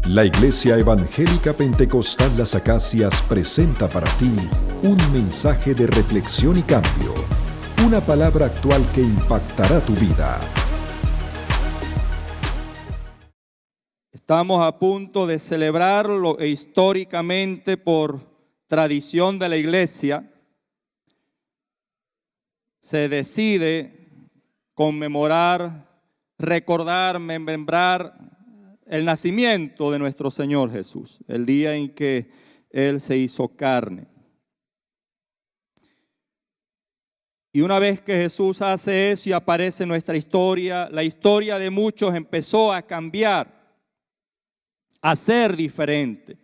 La Iglesia Evangélica Pentecostal Las Acacias presenta para ti un mensaje de reflexión y cambio, una palabra actual que impactará tu vida. Estamos a punto de celebrarlo e históricamente por tradición de la Iglesia se decide conmemorar, recordar, remembrar el nacimiento de nuestro Señor Jesús, el día en que Él se hizo carne. Y una vez que Jesús hace eso y aparece en nuestra historia, la historia de muchos empezó a cambiar, a ser diferente,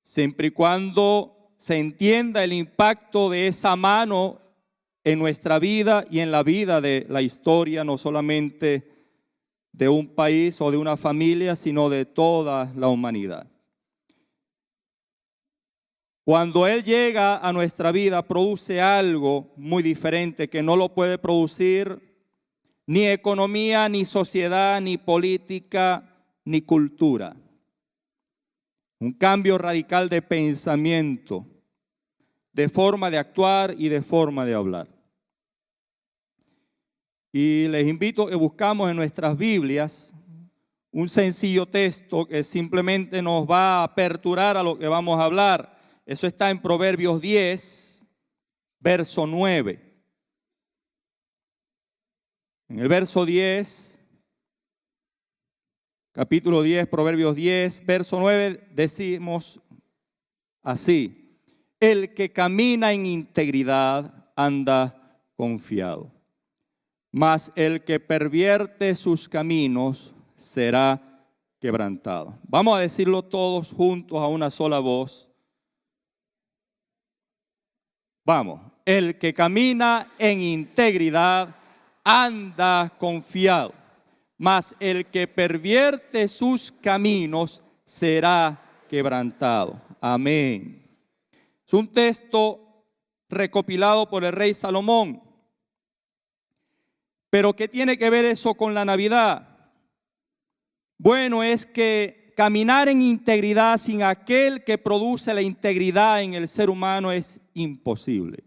siempre y cuando se entienda el impacto de esa mano en nuestra vida y en la vida de la historia, no solamente de un país o de una familia, sino de toda la humanidad. Cuando Él llega a nuestra vida, produce algo muy diferente que no lo puede producir ni economía, ni sociedad, ni política, ni cultura. Un cambio radical de pensamiento, de forma de actuar y de forma de hablar. Y les invito a que buscamos en nuestras Biblias un sencillo texto que simplemente nos va a aperturar a lo que vamos a hablar. Eso está en Proverbios 10, verso 9. En el verso 10, capítulo 10, Proverbios 10, verso 9, decimos así: el que camina en integridad anda confiado, mas el que pervierte sus caminos será quebrantado. Vamos a decirlo todos juntos a una sola voz. Vamos. El que camina en integridad anda confiado, mas el que pervierte sus caminos será quebrantado. Amén. Es un texto recopilado por el rey Salomón. Pero ¿qué tiene que ver eso con la Navidad? Bueno, es que caminar en integridad sin aquel que produce la integridad en el ser humano es imposible.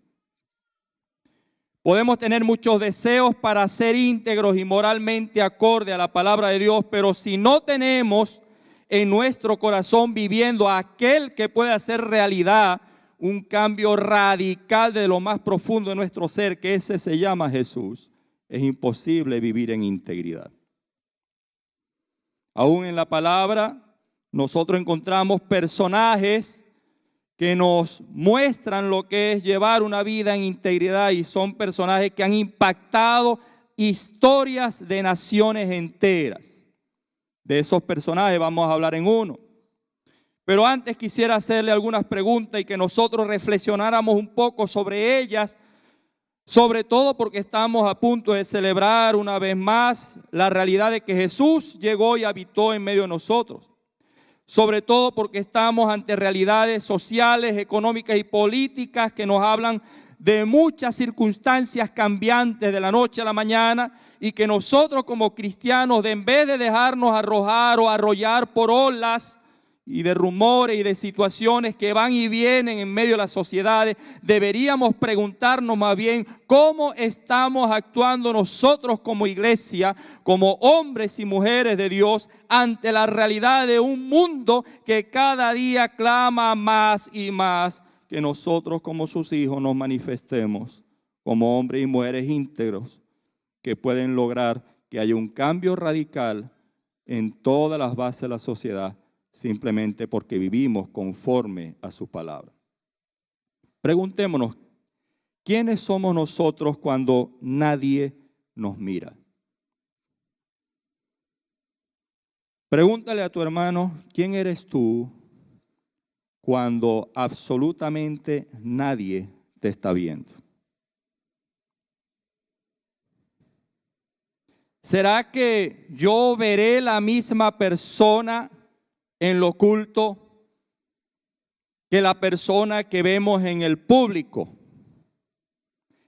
Podemos tener muchos deseos para ser íntegros y moralmente acorde a la palabra de Dios, pero si no tenemos en nuestro corazón viviendo a aquel que puede hacer realidad un cambio radical de lo más profundo de nuestro ser, que ese se llama Jesús, es imposible vivir en integridad. Aún en la palabra nosotros encontramos personajes que nos muestran lo que es llevar una vida en integridad, y son personajes que han impactado historias de naciones enteras. De esos personajes vamos a hablar en uno. Pero antes quisiera hacerle algunas preguntas y que nosotros reflexionáramos un poco sobre ellas, sobre todo porque estamos a punto de celebrar una vez más la realidad de que Jesús llegó y habitó en medio de nosotros. Sobre todo porque estamos ante realidades sociales, económicas y políticas que nos hablan de muchas circunstancias cambiantes de la noche a la mañana, y que nosotros como cristianos, en vez de dejarnos arrojar o arrollar por olas y de rumores y de situaciones que van y vienen en medio de las sociedades, deberíamos preguntarnos más bien cómo estamos actuando nosotros como iglesia, como hombres y mujeres de Dios, ante la realidad de un mundo que cada día clama más y más que nosotros como sus hijos nos manifestemos como hombres y mujeres íntegros que pueden lograr que haya un cambio radical en todas las bases de la sociedad, simplemente porque vivimos conforme a su palabra. Preguntémonos, ¿quiénes somos nosotros cuando nadie nos mira? Pregúntale a tu hermano, ¿quién eres tú cuando absolutamente nadie te está viendo? ¿Será que yo veré la misma persona en lo oculto que la persona que vemos en el público?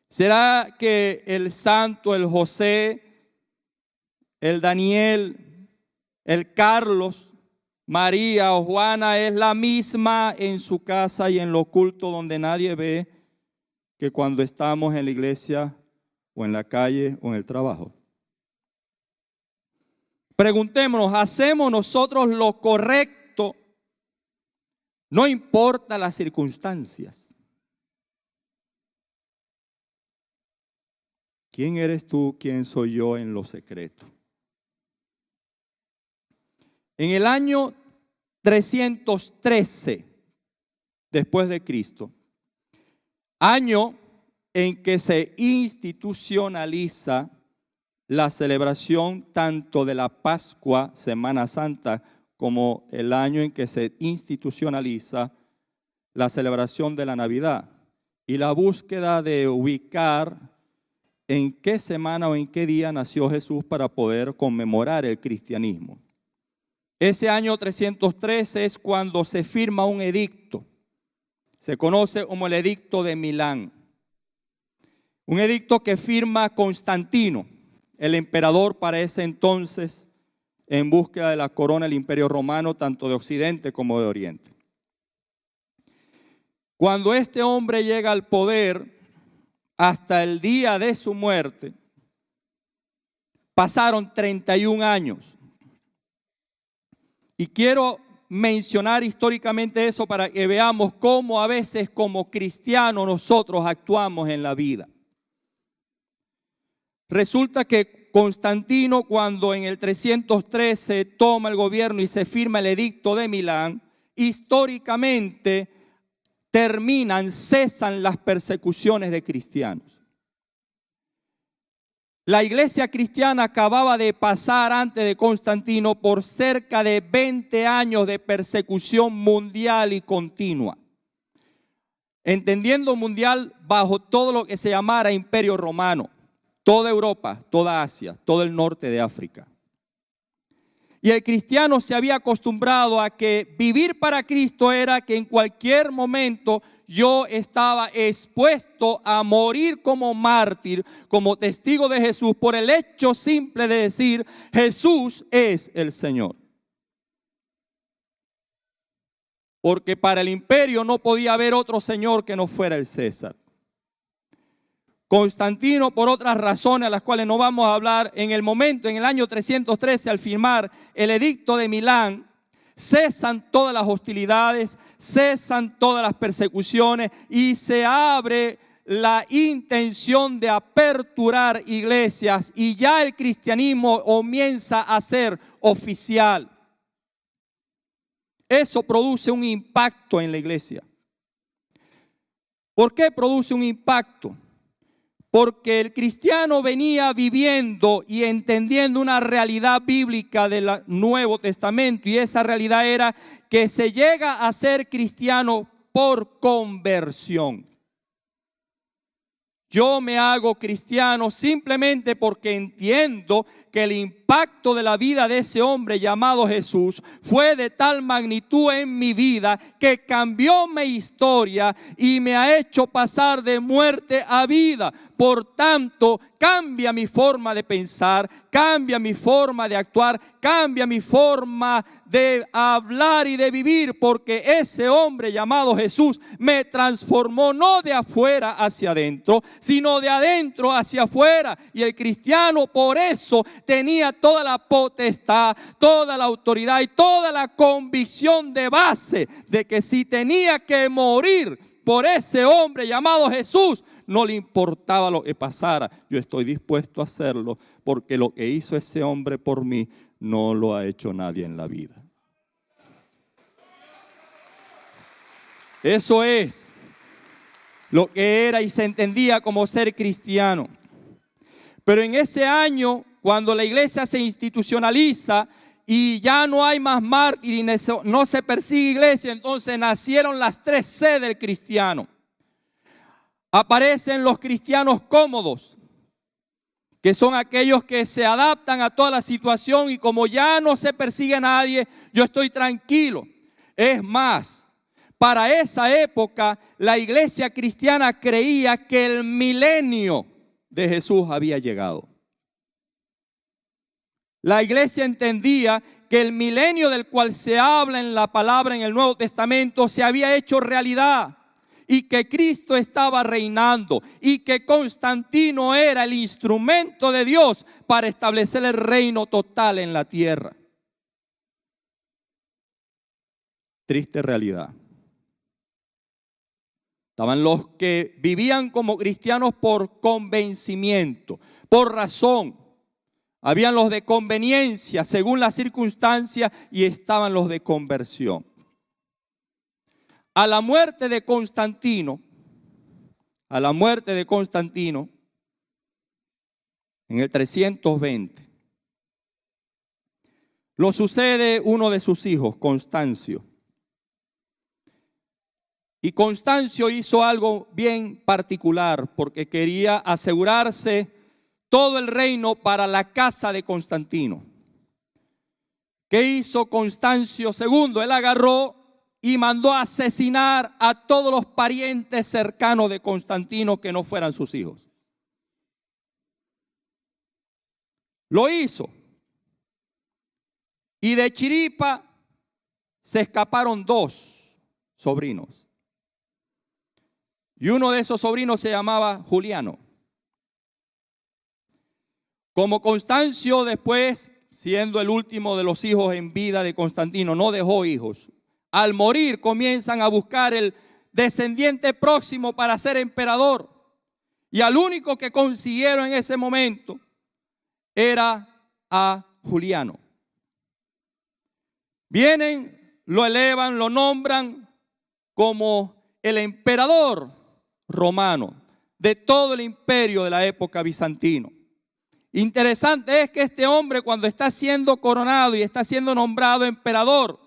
¿Será que el santo, el José, el Daniel, el Carlos, María o Juana es la misma en su casa y en lo oculto, donde nadie ve, que cuando estamos en la iglesia o en la calle o en el trabajo. Preguntémonos, ¿hacemos nosotros lo correcto? No importa las circunstancias. ¿Quién eres tú? ¿Quién soy yo en lo secreto? En el año 313 después de Cristo, año en que se institucionaliza la celebración tanto de la Pascua, Semana Santa, como el año en que se institucionaliza la celebración de la Navidad y la búsqueda de ubicar en qué semana o en qué día nació Jesús para poder conmemorar el cristianismo. Ese año 313 es cuando se firma un edicto. Se conoce como el Edicto de Milán. Un edicto que firma Constantino, el emperador para ese entonces, en búsqueda de la corona del Imperio Romano, tanto de Occidente como de Oriente. Cuando este hombre llega al poder, hasta el día de su muerte, pasaron 31 años. Y quiero mencionar históricamente eso para que veamos cómo a veces como cristianos nosotros actuamos en la vida. Resulta que Constantino, cuando en el 313 toma el gobierno y se firma el Edicto de Milán, históricamente cesan las persecuciones de cristianos. La iglesia cristiana acababa de pasar antes de Constantino por cerca de 20 años de persecución mundial y continua. Entendiendo mundial bajo todo lo que se llamara Imperio Romano, toda Europa, toda Asia, todo el norte de África. Y el cristiano se había acostumbrado a que vivir para Cristo era que en cualquier momento yo estaba expuesto a morir como mártir, como testigo de Jesús, por el hecho simple de decir, Jesús es el Señor. Porque para el imperio no podía haber otro Señor que no fuera el César. Constantino, por otras razones a las cuales no vamos a hablar, en el año 313, al firmar el Edicto de Milán, cesan todas las hostilidades, cesan todas las persecuciones y se abre la intención de aperturar iglesias y ya el cristianismo comienza a ser oficial. Eso produce un impacto en la iglesia. ¿Por qué produce un impacto? Porque el cristiano venía viviendo y entendiendo una realidad bíblica del Nuevo Testamento, y esa realidad era que se llega a ser cristiano por conversión. Yo me hago cristiano simplemente porque entiendo que el impacto de la vida de ese hombre llamado Jesús fue de tal magnitud en mi vida que cambió mi historia y me ha hecho pasar de muerte a vida. Por tanto, cambia mi forma de pensar, cambia mi forma de actuar, cambia mi forma de hablar y de vivir, porque ese hombre llamado Jesús me transformó no de afuera hacia adentro, sino de adentro hacia afuera. Y el cristiano por eso tenía toda la potestad, toda la autoridad y toda la convicción de base de que si tenía que morir por ese hombre llamado Jesús, no le importaba lo que pasara. Yo estoy dispuesto a hacerlo porque lo que hizo ese hombre por mí no lo ha hecho nadie en la vida. Eso es lo que era y se entendía como ser cristiano. Pero en ese año, cuando la iglesia se institucionaliza y ya no hay más mártires, no se persigue iglesia, entonces nacieron las 3 C del cristiano. Aparecen los cristianos cómodos, que son aquellos que se adaptan a toda la situación y como ya no se persigue a nadie, yo estoy tranquilo. Es más, para esa época la iglesia cristiana creía que el milenio de Jesús había llegado. La iglesia entendía que el milenio del cual se habla en la palabra en el Nuevo Testamento se había hecho realidad y que Cristo estaba reinando y que Constantino era el instrumento de Dios para establecer el reino total en la tierra. Triste realidad. Estaban los que vivían como cristianos por convencimiento, por razón. Habían los de conveniencia según las circunstancias y estaban los de conversión. A la muerte de Constantino, en el 320, lo sucede uno de sus hijos, Constancio. Y Constancio hizo algo bien particular porque quería asegurarse todo el reino para la casa de Constantino. ¿Qué hizo Constancio II? Él agarró y mandó a asesinar a todos los parientes cercanos de Constantino que no fueran sus hijos. Lo hizo. Y de chiripa se escaparon 2 sobrinos. Y uno de esos sobrinos se llamaba Juliano. Como Constancio después, siendo el último de los hijos en vida de Constantino, no dejó hijos. Al morir comienzan a buscar el descendiente próximo para ser emperador. Y al único que consiguieron en ese momento era a Juliano. Vienen, lo elevan, lo nombran como el emperador romano de todo el imperio de la época bizantino. Interesante es que este hombre, cuando está siendo coronado y está siendo nombrado emperador,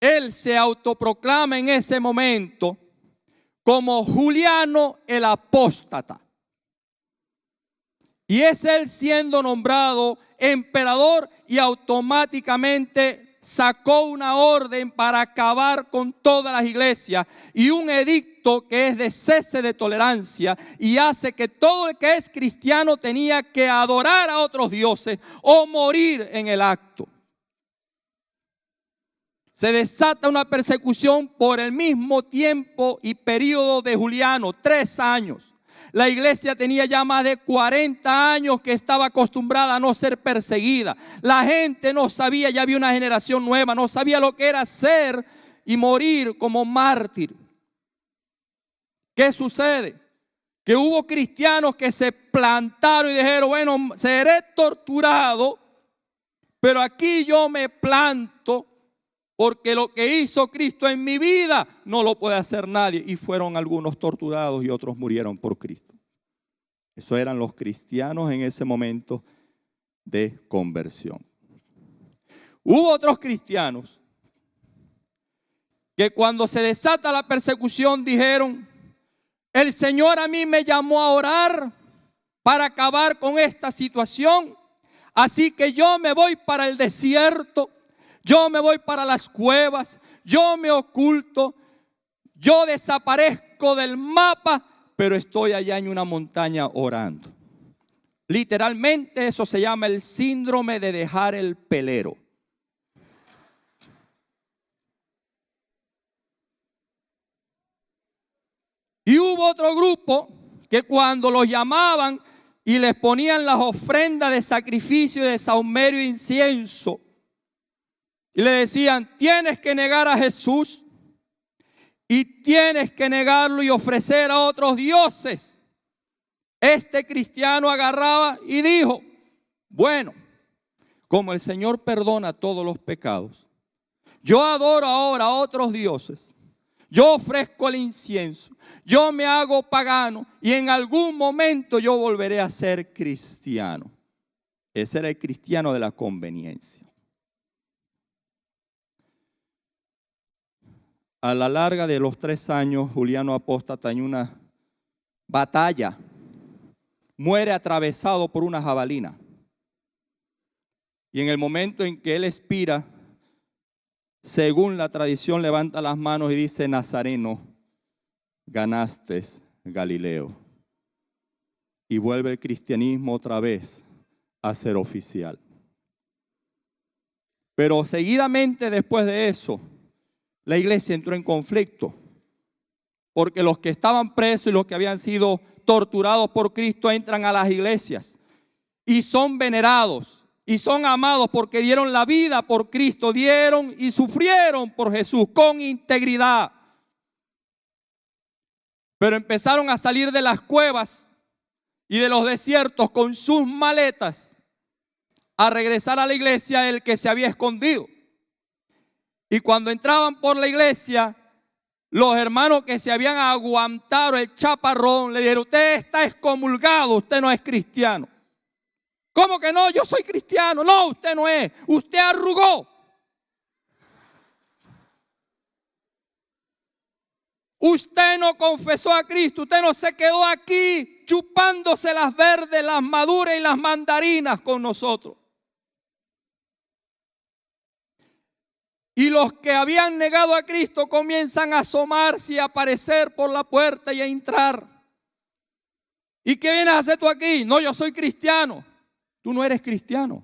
él se autoproclama en ese momento como Juliano el apóstata. Y es él siendo nombrado emperador y automáticamente sacó una orden para acabar con todas las iglesias y un edicto que es de cese de tolerancia y hace que todo el que es cristiano tenía que adorar a otros dioses o morir en el acto. Se desata una persecución por el mismo tiempo y periodo de Juliano, 3 años. La iglesia tenía ya más de 40 años que estaba acostumbrada a no ser perseguida. La gente no sabía, ya había una generación nueva, no sabía lo que era ser y morir como mártir. ¿Qué sucede? Que hubo cristianos que se plantaron y dijeron, bueno, seré torturado, pero aquí yo me planto porque lo que hizo Cristo en mi vida no lo puede hacer nadie. Y fueron algunos torturados y otros murieron por Cristo. Esos eran los cristianos en ese momento de conversión. Hubo otros cristianos que cuando se desata la persecución dijeron, el Señor a mí me llamó a orar para acabar con esta situación. Así que yo me voy para el desierto. Yo me voy para las cuevas, yo me oculto, yo desaparezco del mapa, pero estoy allá en una montaña orando. Literalmente eso se llama el síndrome de dejar el pelero. Y hubo otro grupo que cuando los llamaban y les ponían las ofrendas de sacrificio, de sahumerio e incienso, y le decían, tienes que negar a Jesús y tienes que negarlo y ofrecer a otros dioses. Este cristiano agarraba y dijo, bueno, como el Señor perdona todos los pecados, yo adoro ahora a otros dioses, yo ofrezco el incienso, yo me hago pagano y en algún momento yo volveré a ser cristiano. Ese era el cristiano de la conveniencia. A la larga de los 3 años, Juliano apóstata en una batalla muere atravesado por una jabalina. Y en el momento en que él expira, según la tradición, levanta las manos y dice, Nazareno, ganaste Galileo. Y vuelve el cristianismo otra vez a ser oficial. Pero seguidamente después de eso, la iglesia entró en conflicto. Porque los que estaban presos y los que habían sido torturados por Cristo entran a las iglesias y son venerados y son amados porque dieron la vida por Cristo, dieron y sufrieron por Jesús con integridad. Pero empezaron a salir de las cuevas y de los desiertos con sus maletas a regresar a la iglesia el que se había escondido. Y cuando entraban por la iglesia, los hermanos que se habían aguantado el chaparrón le dijeron: usted está excomulgado, usted no es cristiano. ¿Cómo que no? Yo soy cristiano. No, usted no es. Usted arrugó. Usted no confesó a Cristo. Usted no se quedó aquí chupándose las verdes, las maduras y las mandarinas con nosotros. Y los que habían negado a Cristo comienzan a asomarse y a aparecer por la puerta y a entrar. ¿Y qué vienes a hacer tú aquí? No, yo soy cristiano. Tú no eres cristiano.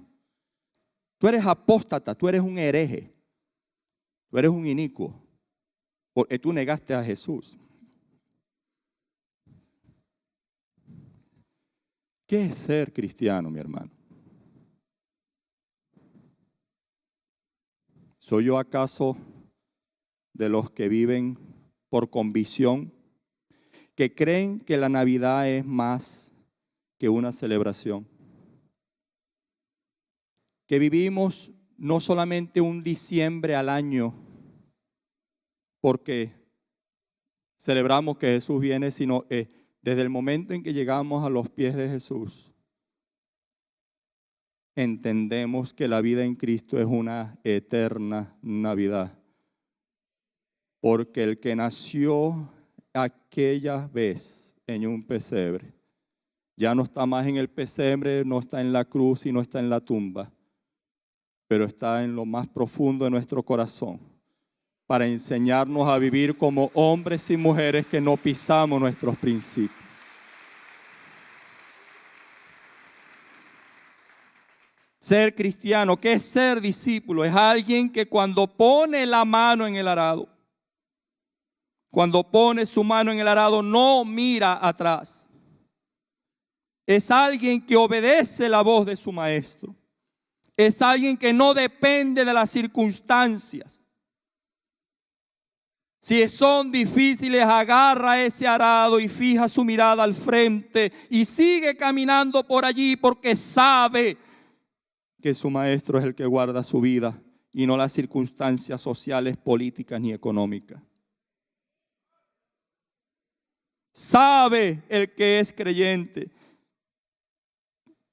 Tú eres apóstata, tú eres un hereje. Tú eres un inicuo. Porque tú negaste a Jesús. ¿Qué es ser cristiano, mi hermano? ¿Soy yo acaso de los que viven por convicción, que creen que la Navidad es más que una celebración? Que vivimos no solamente un diciembre al año porque celebramos que Jesús viene, sino desde el momento en que llegamos a los pies de Jesús, entendemos que la vida en Cristo es una eterna Navidad. Porque el que nació aquella vez en un pesebre, ya no está más en el pesebre, no está en la cruz y no está en la tumba, pero está en lo más profundo de nuestro corazón, para enseñarnos a vivir como hombres y mujeres que no pisamos nuestros principios. Ser cristiano, ¿qué es ser discípulo? Es alguien que cuando pone la mano en el arado, cuando pone su mano en el arado, no mira atrás. Es alguien que obedece la voz de su maestro. Es alguien que no depende de las circunstancias. Si son difíciles, agarra ese arado y fija su mirada al frente y sigue caminando por allí porque sabe que su maestro es el que guarda su vida y no las circunstancias sociales, políticas ni económicas. Sabe el que es creyente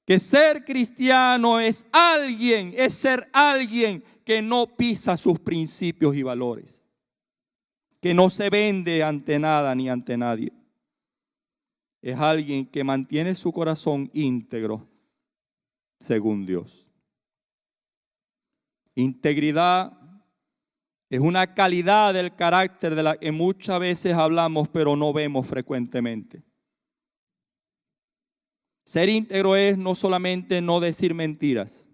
que ser cristiano es ser alguien que no pisa sus principios y valores, que no se vende ante nada ni ante nadie. Es alguien que mantiene su corazón íntegro según Dios. Integridad es una calidad del carácter de la que muchas veces hablamos pero no vemos frecuentemente. Ser íntegro es no solamente no decir mentiras,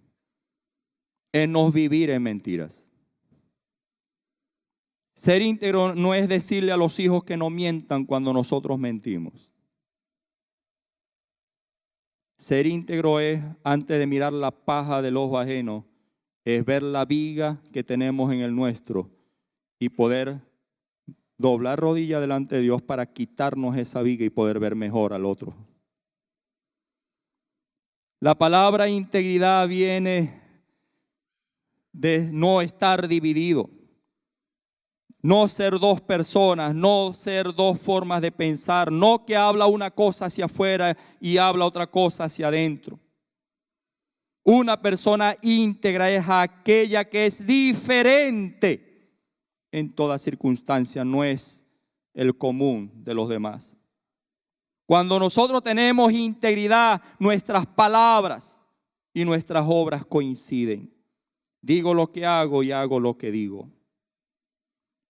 es no vivir en mentiras. Ser íntegro no es decirle a los hijos que no mientan cuando nosotros mentimos. Ser íntegro es, antes de mirar la paja del ojo ajeno, es ver la viga que tenemos en el nuestro y poder doblar rodilla delante de Dios para quitarnos esa viga y poder ver mejor al otro. La palabra integridad viene de no estar dividido, no ser dos personas, no ser dos formas de pensar, no que habla una cosa hacia afuera y habla otra cosa hacia adentro. Una persona íntegra es aquella que es diferente en toda circunstancia, no es el común de los demás. Cuando nosotros tenemos integridad, nuestras palabras y nuestras obras coinciden. Digo lo que hago y hago lo que digo.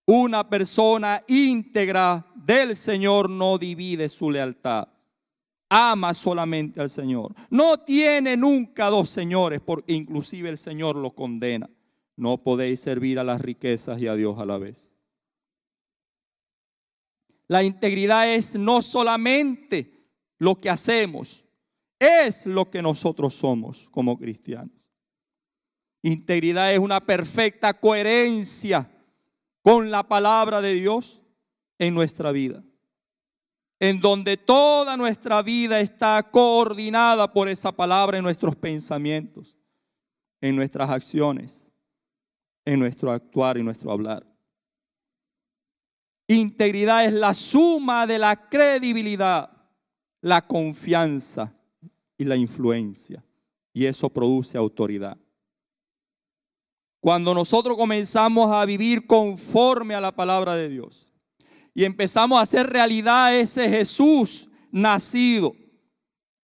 Una persona íntegra del Señor no divide su lealtad. Ama solamente al Señor. No tiene nunca dos señores, porque inclusive el Señor lo condena. no podéis servir a las riquezas y a Dios a la vez. La integridad es no solamente lo que hacemos, es lo que nosotros somos como cristianos. Integridad es una perfecta coherencia con la palabra de Dios en nuestra vida, en donde toda nuestra vida está coordinada por esa palabra en nuestros pensamientos, en nuestras acciones, en nuestro actuar y nuestro hablar. Integridad es la suma de la credibilidad, la confianza y la influencia, y eso produce autoridad. Cuando nosotros comenzamos a vivir conforme a la palabra de Dios y empezamos a hacer realidad ese Jesús nacido,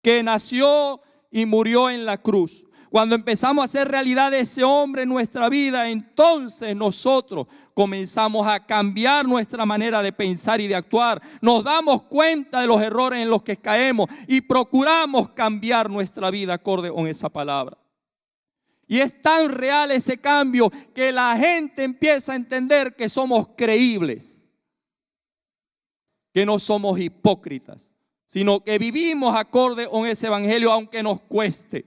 que nació y murió en la cruz, cuando empezamos a hacer realidad ese hombre en nuestra vida, entonces nosotros comenzamos a cambiar nuestra manera de pensar y de actuar. Nos damos cuenta de los errores en los que caemos y procuramos cambiar nuestra vida acorde con esa palabra. Y es tan real ese cambio que la gente empieza a entender que somos creíbles, que no somos hipócritas, sino que vivimos acorde con ese evangelio aunque nos cueste.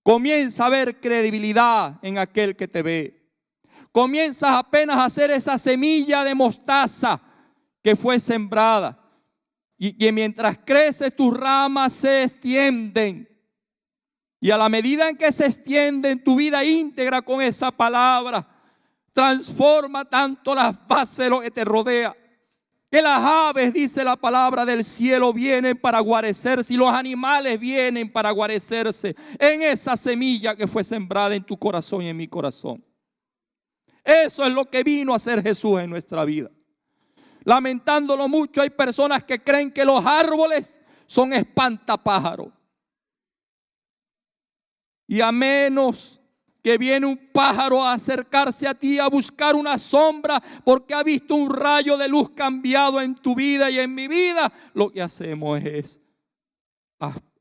Comienza a haber credibilidad en aquel que te ve. Comienzas apenas a hacer esa semilla de mostaza que fue sembrada y que mientras crece tus ramas se extienden. Y a la medida en que se extiende en tu vida íntegra con esa palabra, transforma tanto las bases de lo que te rodea, que las aves, dice la palabra, del cielo vienen para guarecerse y los animales vienen para guarecerse en esa semilla que fue sembrada en tu corazón y en mi corazón. Eso es lo que vino a hacer Jesús en nuestra vida. Lamentándolo mucho, hay personas que creen que los árboles son espantapájaros. Y a menos que viene un pájaro a acercarse a ti a buscar una sombra porque ha visto un rayo de luz cambiado en tu vida y en mi vida, lo que hacemos es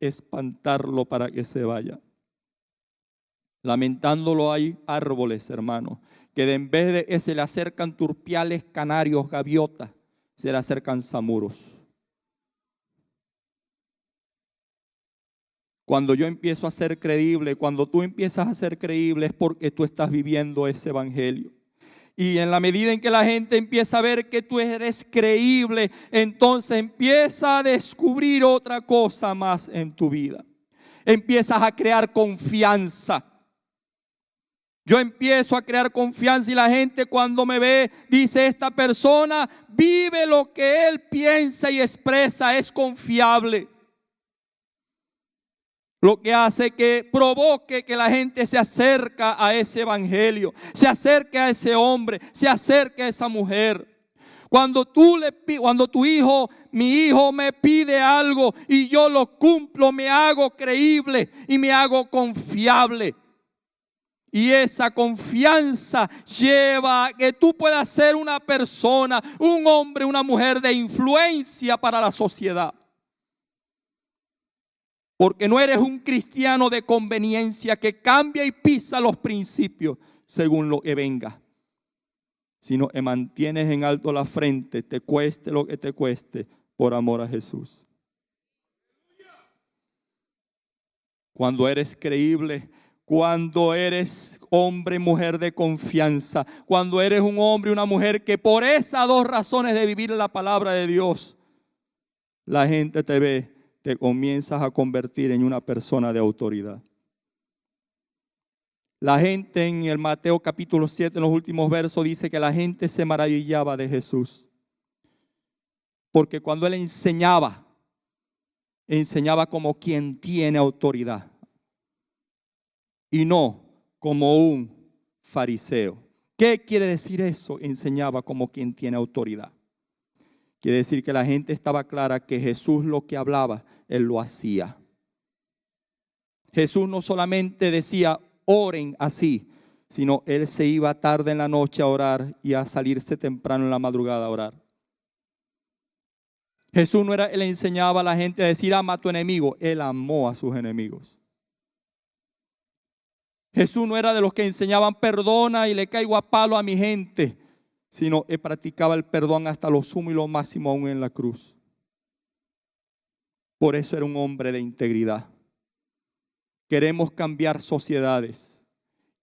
espantarlo para que se vaya. Lamentándolo, hay árboles, hermanos, que en vez de que se le acercan turpiales, canarios, gaviotas, se le acercan zamuros. Cuando yo empiezo a ser creíble, cuando tú empiezas a ser creíble, es porque tú estás viviendo ese evangelio. Y en la medida en que la gente empieza a ver que tú eres creíble, entonces empieza a descubrir otra cosa más en tu vida. Empiezas a crear confianza. Yo empiezo a crear confianza y la gente cuando me ve dice: esta persona vive lo que él piensa y expresa, es confiable. Lo que hace que provoque que la gente se acerca a ese evangelio, se acerque a ese hombre, se acerque a esa mujer. Cuando tu hijo, mi hijo me pide algo y yo lo cumplo, me hago creíble y me hago confiable. Y esa confianza lleva a que tú puedas ser una persona, un hombre, una mujer de influencia para la sociedad. Porque no eres un cristiano de conveniencia que cambia y pisa los principios según lo que venga, sino que mantienes en alto la frente, te cueste lo que te cueste, por amor a Jesús. Cuando eres creíble, cuando eres hombre, mujer de confianza, cuando eres un hombre, una mujer que por esas dos razones de vivir la palabra de Dios, la gente te ve, te comienzas a convertir en una persona de autoridad. La gente en el Mateo capítulo 7, en los últimos versos, dice que la gente se maravillaba de Jesús. Porque cuando él enseñaba como quien tiene autoridad. Y no como un fariseo. ¿Qué quiere decir eso? Enseñaba como quien tiene autoridad. Quiere decir que la gente estaba clara que Jesús lo que hablaba, él lo hacía. Jesús no solamente decía oren así, sino él se iba tarde en la noche a orar y a salirse temprano en la madrugada a orar. Jesús no era, él enseñaba a la gente a decir ama a tu enemigo, él amó a sus enemigos. Jesús no era de los que enseñaban perdona y le caigo a palo a mi gente, sino que practicaba el perdón hasta lo sumo y lo máximo aún en la cruz. Por eso era un hombre de integridad. Queremos cambiar sociedades,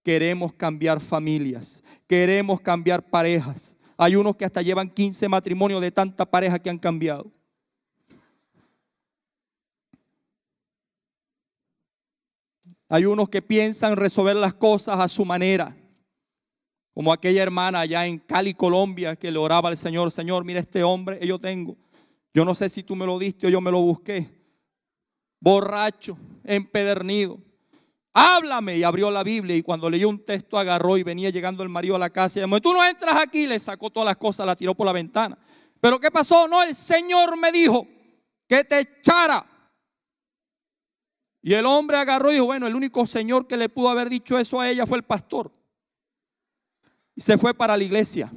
queremos cambiar familias, queremos cambiar parejas. Hay unos que hasta llevan 15 matrimonios de tanta pareja que han cambiado. Hay unos que piensan resolver las cosas a su manera. Como aquella hermana allá en Cali, Colombia, que le oraba al Señor. Señor, mira este hombre que yo tengo. Yo no sé si tú me lo diste o yo me lo busqué. Borracho, empedernido. Háblame. Y abrió la Biblia y cuando leyó un texto agarró y venía llegando el marido a la casa y dijo, tú no entras aquí. Le sacó todas las cosas, la tiró por la ventana. ¿Pero qué pasó? No, el Señor me dijo que te echara. Y el hombre agarró y dijo, bueno, el único señor que le pudo haber dicho eso a ella fue el pastor. Y se fue para la iglesia.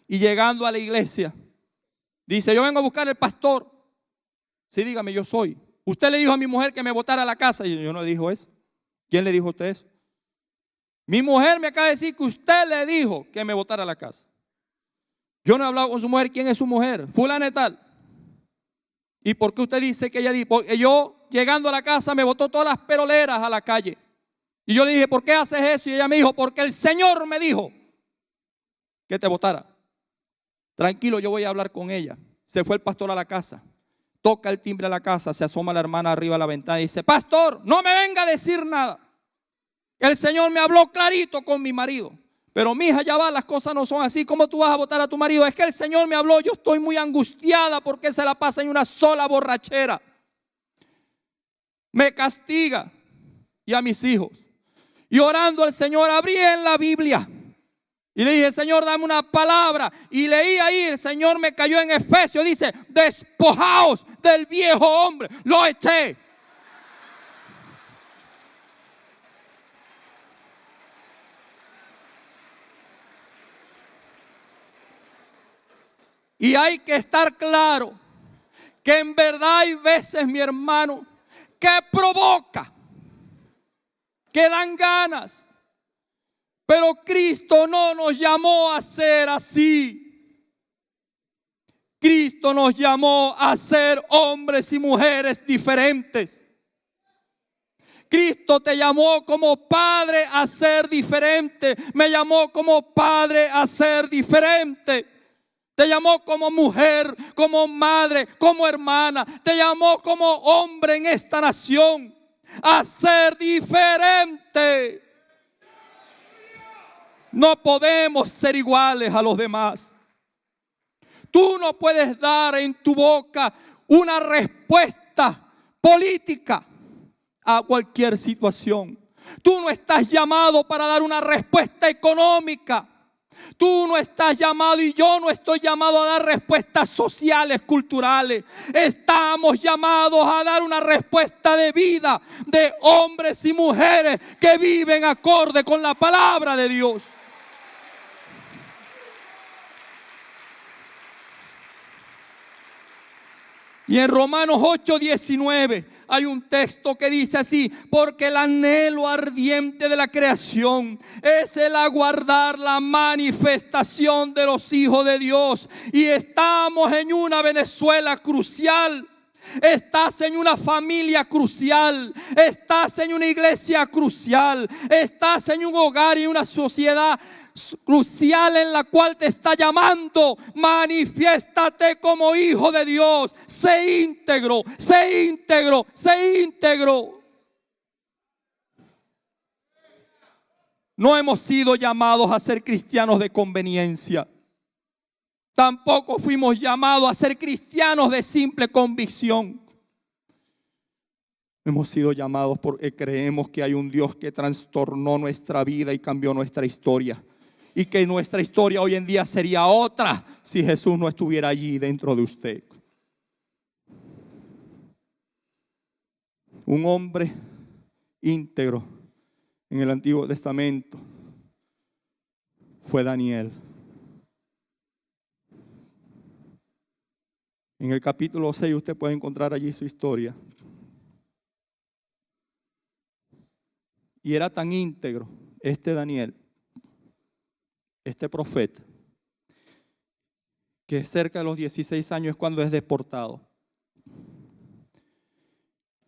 Y llegando a la iglesia, dice, yo vengo a buscar al pastor. Sí, dígame, yo soy. Usted le dijo a mi mujer que me botara a la casa. Y yo no le dijo eso. ¿Quién le dijo a usted eso? Mi mujer me acaba de decir que usted le dijo que me botara a la casa. Yo no he hablado con su mujer. ¿Quién es su mujer? Fulana y tal. ¿Y por qué usted dice que ella dijo? Porque yo llegando a la casa me botó todas las peroleras a la calle. Y yo le dije, ¿por qué haces eso? Y ella me dijo, porque el Señor me dijo que te botara. Tranquilo, yo voy a hablar con ella. Se fue el pastor a la casa. Toca el timbre a la casa. Se asoma la hermana arriba a la ventana y dice, pastor, no me venga a decir nada. El Señor me habló clarito con mi marido. Pero mija, ya va, las cosas no son así. ¿Cómo tú vas a votar a tu marido? Es que el Señor me habló, yo estoy muy angustiada porque se la pasa en una sola borrachera. Me castiga y a mis hijos. Y orando al Señor, abrí en la Biblia y le dije, Señor, dame una palabra. Y leí ahí, el Señor me cayó en Efesios, dice, despojaos del viejo hombre. Lo eché. Y hay que estar claro que en verdad hay veces, mi hermano, que provoca, que dan ganas. Pero Cristo no nos llamó a ser así. Cristo nos llamó a ser hombres y mujeres diferentes. Cristo te llamó como padre a ser diferente. Me llamó como padre a ser diferente. Te llamó como mujer, como madre, como hermana. Te llamó como hombre en esta nación a ser diferente. No podemos ser iguales a los demás. Tú no puedes dar en tu boca una respuesta política a cualquier situación. Tú no estás llamado para dar una respuesta económica. Tú no estás llamado y yo no estoy llamado a dar respuestas sociales, culturales. Estamos llamados a dar una respuesta de vida de hombres y mujeres que viven acorde con la palabra de Dios. Y en Romanos 8:19 hay un texto que dice así: porque el anhelo ardiente de la creación es el aguardar la manifestación de los hijos de Dios. Y estamos en una Venezuela crucial. Estás en una familia crucial. Estás en una iglesia crucial. Estás en un hogar y una sociedad crucial en la cual te está llamando. Manifiéstate como hijo de Dios. Sé íntegro, sé íntegro, sé íntegro. No hemos sido llamados a ser cristianos de conveniencia. Tampoco fuimos llamados a ser cristianos de simple convicción. Hemos sido llamados porque creemos que hay un Dios que trastornó nuestra vida y cambió nuestra historia. Y que nuestra historia hoy en día sería otra si Jesús no estuviera allí dentro de usted. Un hombre íntegro en el Antiguo Testamento fue Daniel. En el capítulo 6 usted puede encontrar allí su historia. Y era tan íntegro este Daniel, este profeta, que cerca de los 16 años es cuando es deportado.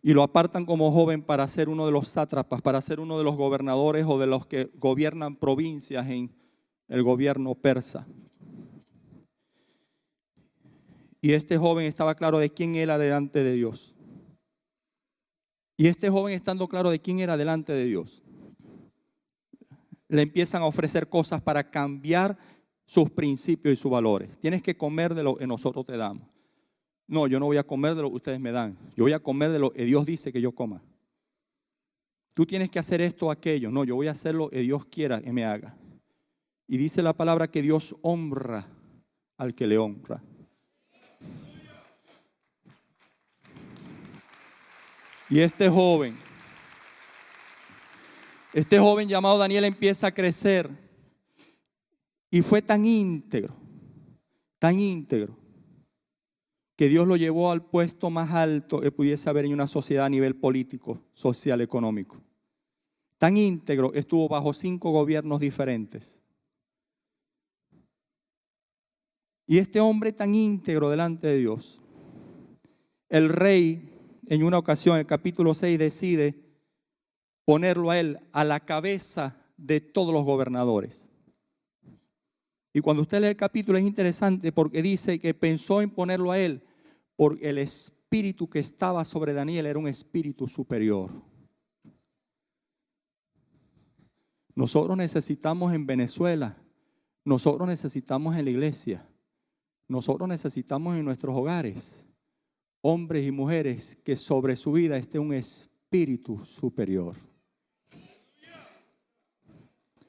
Y lo apartan como joven para ser uno de los sátrapas, para ser uno de los gobernadores o de los que gobiernan provincias en el gobierno persa. Y este joven estaba claro de quién era delante de Dios. Y este joven, estando claro de quién era delante de Dios, le empiezan a ofrecer cosas para cambiar sus principios y sus valores. Tienes que comer de lo que nosotros te damos. No, yo no voy a comer de lo que ustedes me dan. Yo voy a comer de lo que Dios dice que yo coma. Tú tienes que hacer esto o aquello. No, yo voy a hacer lo que Dios quiera que me haga. Y dice la palabra que Dios honra al que le honra. Y este joven llamado Daniel empieza a crecer y fue tan íntegro, que Dios lo llevó al puesto más alto que pudiese haber en una sociedad a nivel político, social, económico. Tan íntegro, estuvo bajo 5 gobiernos diferentes. Y este hombre tan íntegro delante de Dios, el rey en una ocasión, en el capítulo 6, decide ponerlo a él a la cabeza de todos los gobernadores. Y cuando usted lee el capítulo es interesante porque dice que pensó en ponerlo a él porque el espíritu que estaba sobre Daniel era un espíritu superior. Nosotros necesitamos en Venezuela, nosotros necesitamos en la iglesia, nosotros necesitamos en nuestros hogares hombres y mujeres que sobre su vida esté un espíritu superior.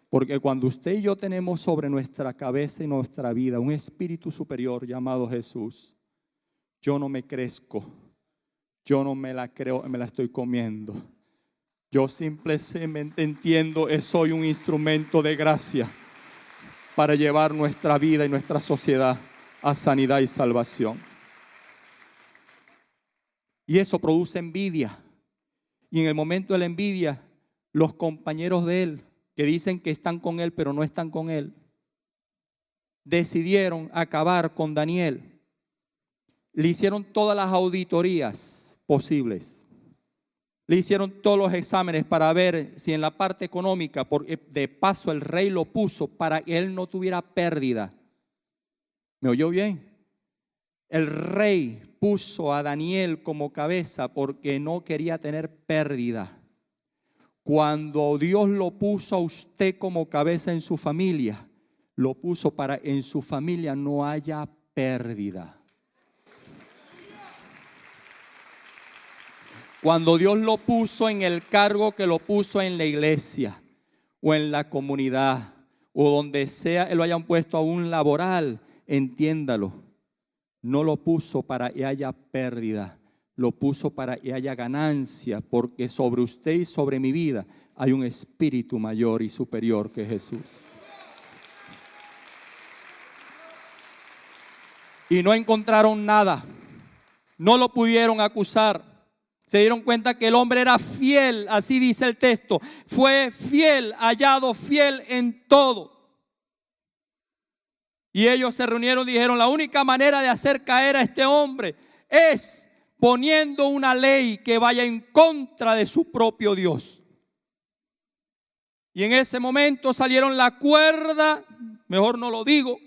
Porque cuando usted y yo tenemos sobre nuestra cabeza y nuestra vida un espíritu superior llamado Jesús, yo no me crezco, yo no me la creo, me la estoy comiendo. Yo simplemente entiendo que soy un instrumento de gracia para llevar nuestra vida y nuestra sociedad a sanidad y salvación. Y eso produce envidia. Y en el momento de la envidia, los compañeros de él, que dicen que están con él, pero no están con él, decidieron acabar con Daniel. Le hicieron todas las auditorías posibles. Le hicieron todos los exámenes para ver si en la parte económica, porque de paso el rey lo puso para que él no tuviera pérdida. ¿Me oyó bien? El rey puso a Daniel como cabeza porque no quería tener pérdida. Cuando Dios lo puso a usted como cabeza en su familia, lo puso para que en su familia no haya pérdida. Cuando Dios lo puso en el cargo que lo puso en la iglesia o en la comunidad o donde sea que lo hayan puesto a un laboral, entiéndalo, no lo puso para que haya pérdida, lo puso para que haya ganancia, porque sobre usted y sobre mi vida hay un espíritu mayor y superior que Jesús. Y no encontraron nada, no lo pudieron acusar. Se dieron cuenta que el hombre era fiel, así dice el texto. Fue fiel, hallado fiel en todo. Y ellos se reunieron y dijeron, la única manera de hacer caer a este hombre es poniendo una ley que vaya en contra de su propio Dios. Y en ese momento salieron la cuerda, mejor no lo digo,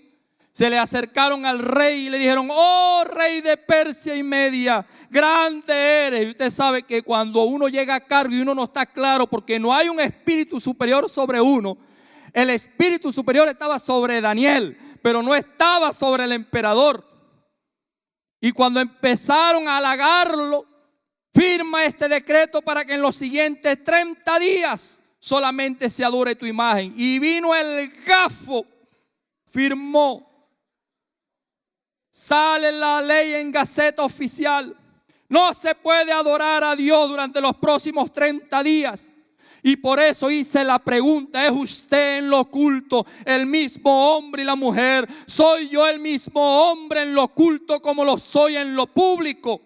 se le acercaron al rey y le dijeron, oh rey de Persia y Media, grande eres. Y usted sabe que cuando uno llega a cargo y uno no está claro porque no hay un espíritu superior sobre uno, el espíritu superior estaba sobre Daniel, pero no estaba sobre el emperador. Y cuando empezaron a halagarlo, firma este decreto para que en los siguientes 30 días solamente se adore tu imagen. Y vino el gafo, firmó. Sale la ley en Gaceta Oficial. No se puede adorar a Dios durante los próximos 30 días. Y por eso hice la pregunta, ¿es usted en lo oculto el mismo hombre y la mujer? ¿Soy yo el mismo hombre en lo oculto como lo soy en lo público?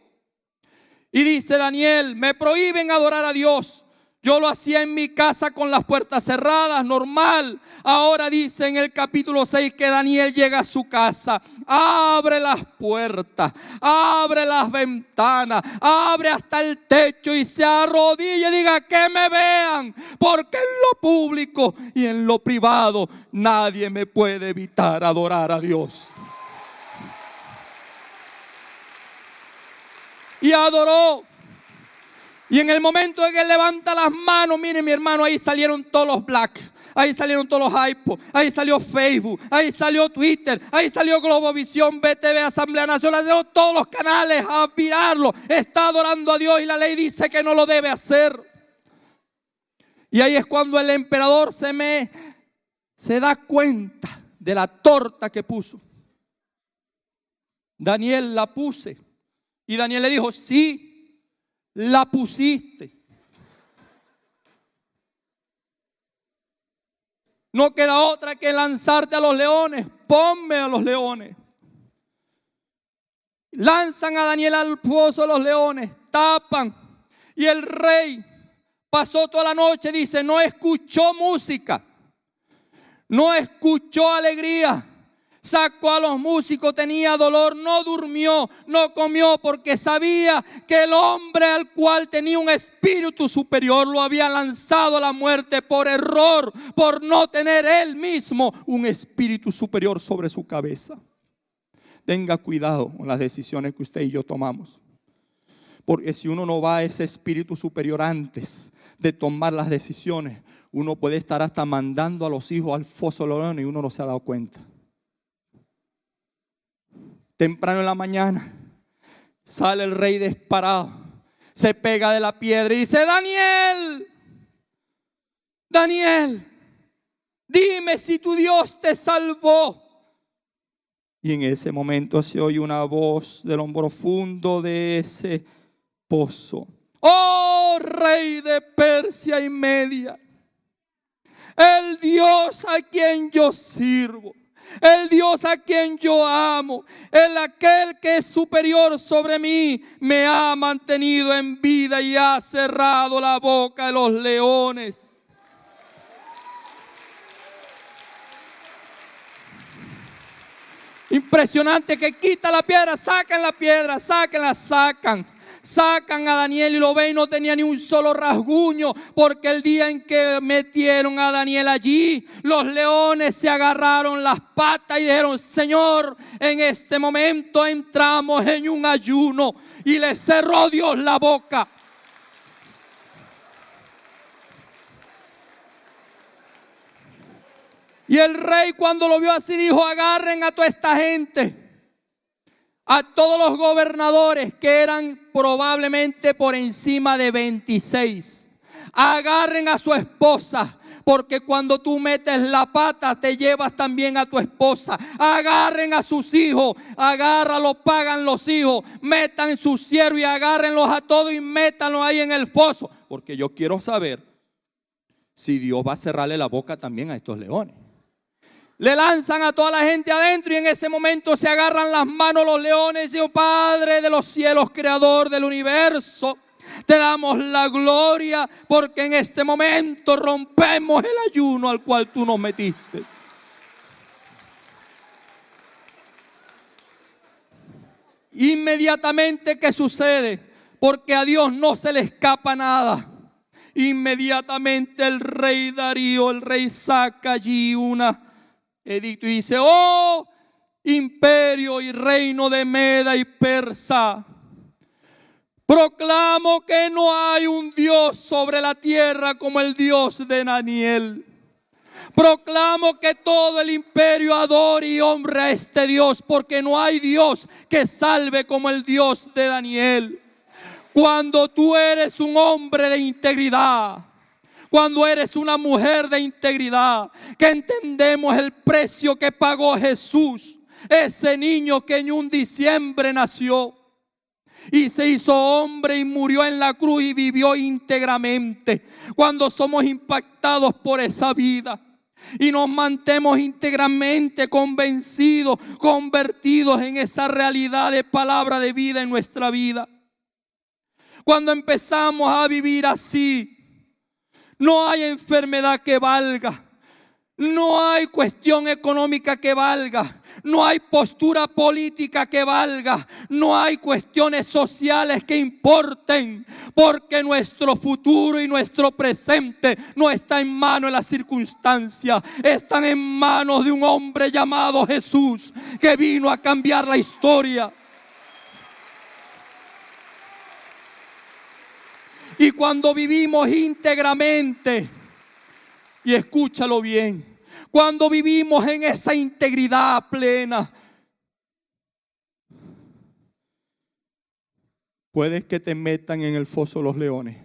Y dice Daniel, me prohíben adorar a Dios. Yo lo hacía en mi casa con las puertas cerradas, normal. Ahora dice en el capítulo 6 que Daniel llega a su casa, abre las puertas, abre las ventanas, abre hasta el techo y se arrodilla y diga que me vean, porque en lo público y en lo privado nadie me puede evitar adorar a Dios. Y adoró. Y en el momento en que levanta las manos, miren mi hermano, ahí salieron todos los Black, ahí salieron todos los iPods, ahí salió Facebook, ahí salió Twitter, ahí salió Globovisión, BTV, Asamblea Nacional, todos los canales a mirarlo. Está adorando a Dios y la ley dice que no lo debe hacer. Y ahí es cuando el emperador se da cuenta de la torta que puso. Daniel, la puse. Y Daniel le dijo, sí, la pusiste. No queda otra que lanzarte a los leones. Ponme a los leones. Lanzan a Daniel al pozo de los leones, tapan. Y el rey pasó toda la noche, dice, no escuchó música, no escuchó alegría. Sacó a los músicos, tenía dolor, no durmió, no comió, porque sabía que el hombre al cual tenía un espíritu superior lo había lanzado a la muerte por error, por no tener él mismo un espíritu superior sobre su cabeza. Tenga cuidado con las decisiones que usted y yo tomamos, porque si uno no va a ese espíritu superior antes de tomar las decisiones, uno puede estar hasta mandando a los hijos al foso de los leones y uno no se ha dado cuenta. Temprano en la mañana sale el rey disparado, se pega de la piedra y dice, Daniel, Daniel, dime si tu Dios te salvó. Y en ese momento se oye una voz de lo profundo de ese pozo. Oh, rey de Persia y Media, el Dios a quien yo sirvo, el Dios a quien yo amo, aquel que es superior sobre mí, me ha mantenido en vida y ha cerrado la boca de los leones. Impresionante, que quita la piedra, sacan la piedra, sacan a Daniel y lo ven y no tenía ni un solo rasguño, porque el día en que metieron a Daniel allí, los leones se agarraron las patas y dijeron, Señor, en este momento entramos en un ayuno, y le cerró Dios la boca. Y el rey, cuando lo vio así, dijo, agarren a toda esta gente, a todos los gobernadores, que eran probablemente por encima de 26. Agarren a su esposa, porque cuando tú metes la pata te llevas también a tu esposa. Agarren a sus hijos, agárralos, pagan los hijos, metan sus siervos y agárrenlos a todos y métanlos ahí en el foso. Porque yo quiero saber si Dios va a cerrarle la boca también a estos leones. Le lanzan a toda la gente adentro y en ese momento se agarran las manos los leones y dicen, Padre de los cielos, creador del universo, te damos la gloria porque en este momento rompemos el ayuno al cual tú nos metiste. Inmediatamente, ¿qué sucede? Porque a Dios no se le escapa nada. Inmediatamente el rey Darío, el rey, saca allí una edicto y dice, oh imperio y reino de Meda y Persa, proclamo que no hay un Dios sobre la tierra como el Dios de Daniel. Proclamo que todo el imperio adore y honre a este Dios, porque no hay Dios que salve como el Dios de Daniel. Cuando tú eres un hombre de integridad, cuando eres una mujer de integridad, que entendemos el precio que pagó Jesús, ese niño que en un diciembre nació y se hizo hombre y murió en la cruz y vivió íntegramente. Cuando somos impactados por esa vida y nos mantenemos íntegramente convencidos, convertidos en esa realidad de palabra de vida en nuestra vida. Cuando empezamos a vivir así, No hay enfermedad que valga. No hay cuestión económica que valga. No hay postura política que valga. No hay cuestiones sociales que importen. Porque nuestro futuro y nuestro presente no está en manos de las circunstancias. Están en manos de un hombre llamado Jesús, que vino a cambiar la historia. Y cuando vivimos íntegramente, y escúchalo bien, cuando vivimos en esa integridad plena, puedes que te metan en el foso de los leones,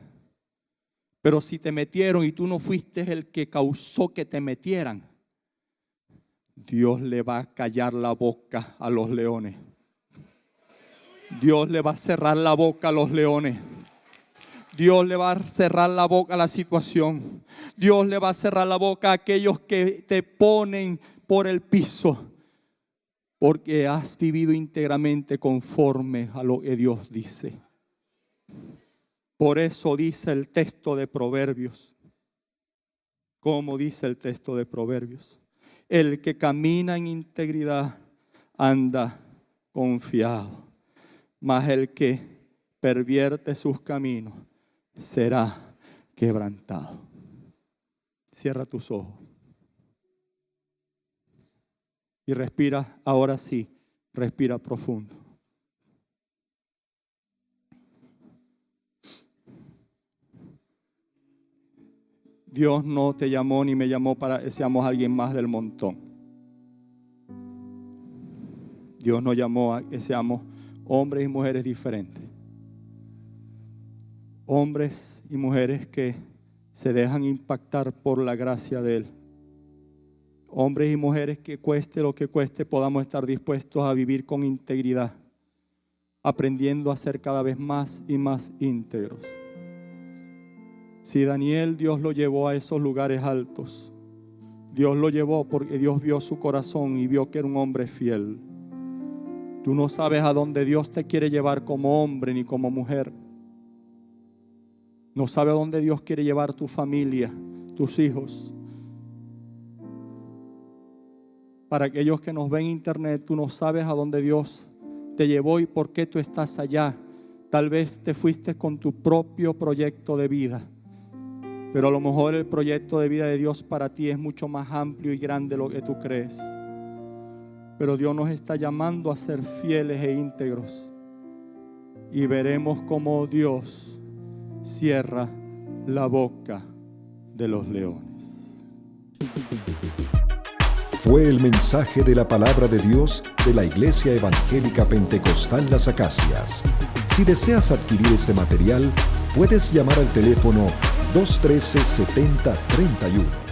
pero si te metieron y tú no fuiste el que causó que te metieran, Dios le va a callar la boca a los leones. Dios le va a cerrar la boca a los leones. Dios le va a cerrar la boca a la situación. Dios le va a cerrar la boca a aquellos que te ponen por el piso, porque has vivido íntegramente conforme a lo que Dios dice. Por eso dice el texto de Proverbios. ¿Cómo dice el texto de Proverbios? El que camina en integridad anda confiado, mas el que pervierte sus caminos será quebrantado. Cierra tus ojos y respira. Ahora sí, respira profundo. Dios no te llamó ni me llamó para que seamos alguien más del montón. Dios nos llamó a que seamos hombres y mujeres diferentes. Hombres y mujeres que se dejan impactar por la gracia de Él. Hombres y mujeres que cueste lo que cueste podamos estar dispuestos a vivir con integridad, aprendiendo a ser cada vez más y más íntegros. Si Daniel, Dios lo llevó a esos lugares altos, Dios lo llevó porque Dios vio su corazón y vio que era un hombre fiel. Tú no sabes a dónde Dios te quiere llevar como hombre ni como mujer. No sabes a dónde Dios quiere llevar tu familia, tus hijos. Para aquellos que nos ven en internet, tú no sabes a dónde Dios te llevó y por qué tú estás allá. Tal vez te fuiste con tu propio proyecto de vida, pero a lo mejor el proyecto de vida de Dios para ti es mucho más amplio y grande de lo que tú crees. Pero Dios nos está llamando a ser fieles e íntegros, y veremos cómo Dios cierra la boca de los leones. Fue el mensaje de la palabra de Dios de la Iglesia Evangélica Pentecostal Las Acacias. Si deseas adquirir este material, puedes llamar al teléfono 213-7031